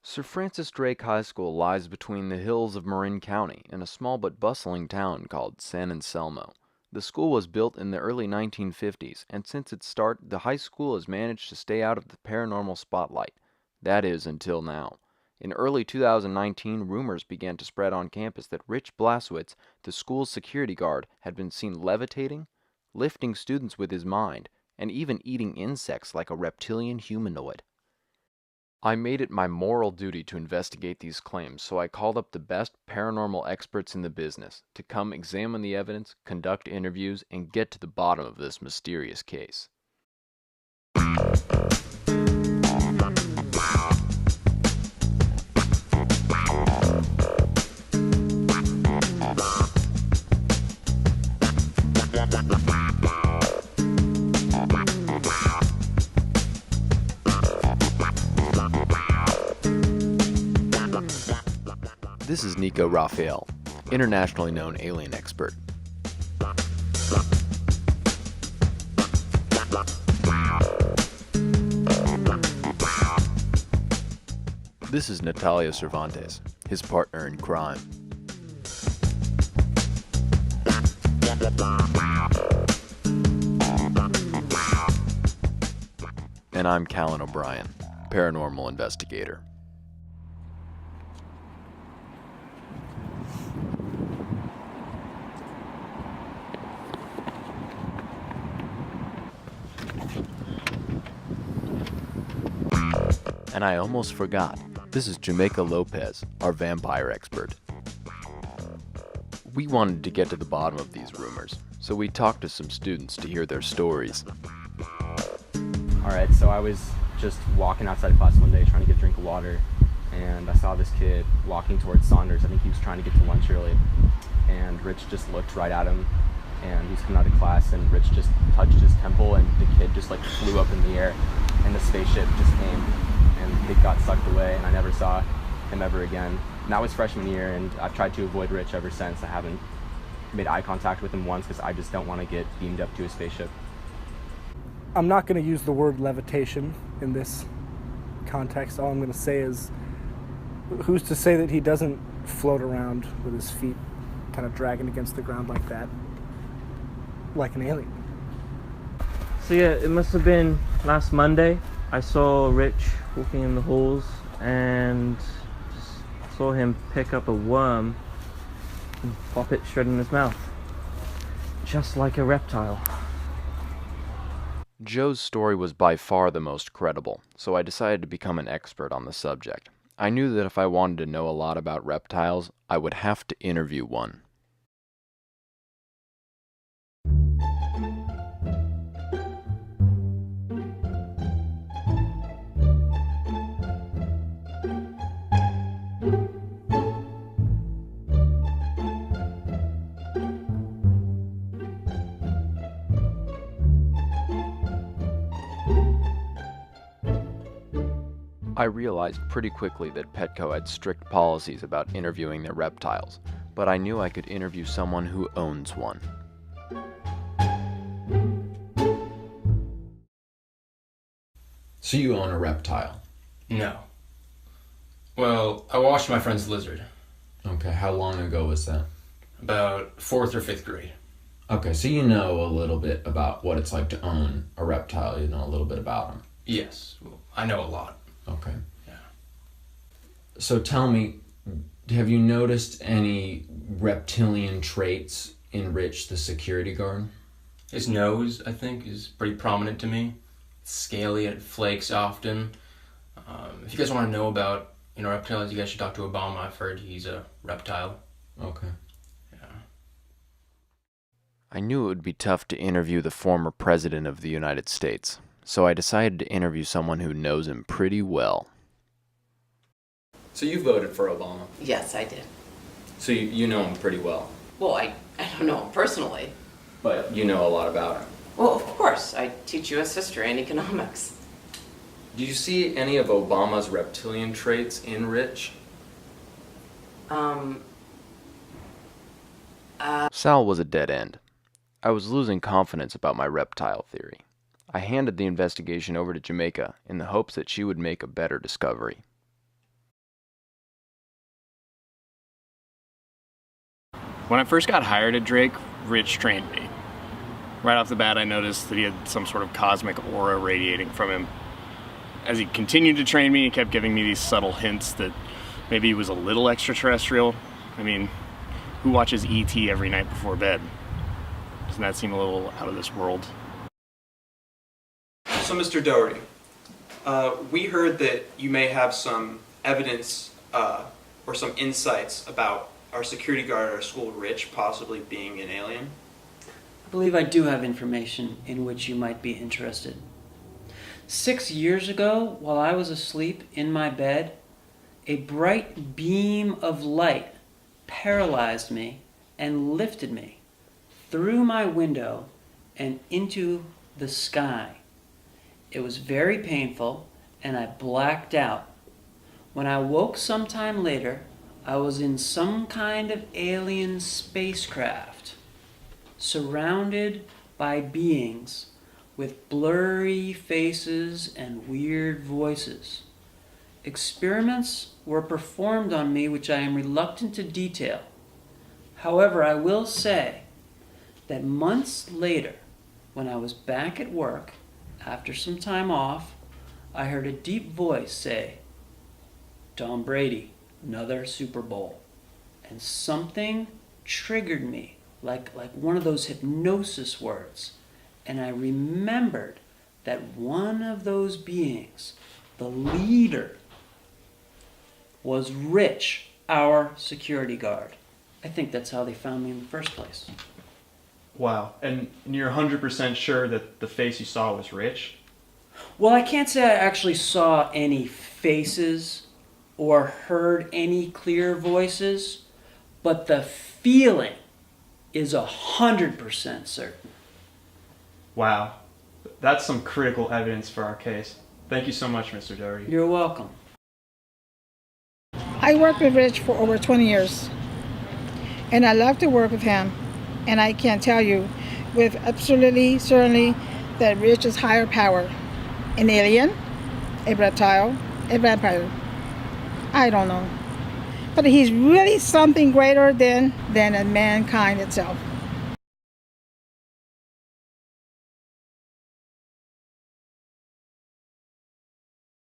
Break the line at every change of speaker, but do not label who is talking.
Sir Francis Drake High School lies between the hills of Marin County in a small but bustling town called San Anselmo. The school was built in the early 1950s, and since its start, the high school has managed to stay out of the paranormal spotlight. That is, until now. In early 2019, rumors began to spread on campus that Rich Blasowitz, the school's security guard, had been seen levitating, lifting students with his mind, and even eating insects like a reptilian humanoid. I made it my moral duty to investigate these claims, so I called up the best paranormal experts in the business to come examine the evidence, conduct interviews, and get to the bottom of this mysterious case. This is Nico Raphael, internationally known alien expert. This is Natalia Cervantes, his partner in crime. And I'm Callan O'Brien, paranormal investigator. And I almost forgot, this is Jamaica Lopez, our vampire expert. We wanted to get to the bottom of these rumors, so we talked to some students to hear their stories.
Alright, so I was just walking outside of class one day trying to get a drink of water, and I saw this kid walking towards Saunders. I think he was trying to get to lunch early, and Rich just looked right at him, and he was coming out of class, and Rich just touched his temple, and the kid just like flew up in the air, and the spaceship just came, and the kid got sucked away, and I never saw him ever again. And that was freshman year, and I've tried to avoid Rich ever since. I haven't made eye contact with him once because I just don't want to get beamed up to a spaceship.
I'm not going to use the word levitation in this context. All I'm going to say is, who's to say that he doesn't float around with his feet kind of dragging against the ground like that, like an alien?
So yeah, it must have been last Monday. I saw Rich walking in the halls and saw him pick up a worm and pop it straight in his mouth. Just like a reptile.
Joe's story was by far the most credible, so I decided to become an expert on the subject. I knew that if I wanted to know a lot about reptiles, I would have to interview one. I realized pretty quickly that Petco had strict policies about interviewing their reptiles, but I knew I could interview someone who owns one. So you own a reptile?
No. Well, I watched my friend's lizard.
Okay, how long ago was that?
About 4th or 5th grade.
Okay, so you know a little bit about what it's like to own a reptile. You know a little bit about them.
Yes, well, I know a lot.
Okay.
Yeah.
So tell me, have you noticed any reptilian traits in Rich, the security guard?
His nose, I think, is pretty prominent to me. It's scaly, it flakes often. If you guys want to know about, reptiles, you guys should talk to Obama. I've heard he's a reptile.
Okay.
Yeah.
I knew it would be tough to interview the former president of the United States, so I decided to interview someone who knows him pretty well. So you voted for Obama?
Yes, I did.
So you know him pretty well?
Well, I don't know him personally.
But you know a lot about him?
Well, of course. I teach U.S. history and economics.
Do you see any of Obama's reptilian traits in Rich? Sal was a dead end. I was losing confidence about my reptile theory. I handed the investigation over to Jamaica in the hopes that she would make a better discovery.
When I first got hired at Drake, Rich trained me. Right off the bat, I noticed that he had some sort of cosmic aura radiating from him. As he continued to train me, he kept giving me these subtle hints that maybe he was a little extraterrestrial. I mean, who watches E.T. every night before bed? Doesn't that seem a little out of this world?
So, Mr. Doherty, we heard that you may have some evidence or some insights about our security guard at our school, Rich, possibly being an alien.
I believe I do have information in which you might be interested. 6 years ago, while I was asleep in my bed, a bright beam of light paralyzed me and lifted me through my window and into the sky. It was very painful, and I blacked out. When I woke sometime later, I was in some kind of alien spacecraft, surrounded by beings with blurry faces and weird voices. Experiments were performed on me which I am reluctant to detail. However, I will say that months later, when I was back at work, after some time off, I heard a deep voice say, "Tom Brady, another Super Bowl." And something triggered me, like one of those hypnosis words. And I remembered that one of those beings, the leader, was Rich, our security guard. I think that's how they found me in the first place.
Wow, and you're 100% sure that the face you saw was Rich?
Well, I can't say I actually saw any faces or heard any clear voices, but the feeling is 100% certain.
Wow, that's some critical evidence for our case. Thank you so much, Mr. Doherty.
You're welcome.
I worked with Rich for over 20 years, and I love to work with him. And I can tell you with absolutely certainty that Rich is higher power. An alien, a reptile, a vampire. I don't know. But he's really something greater than mankind itself.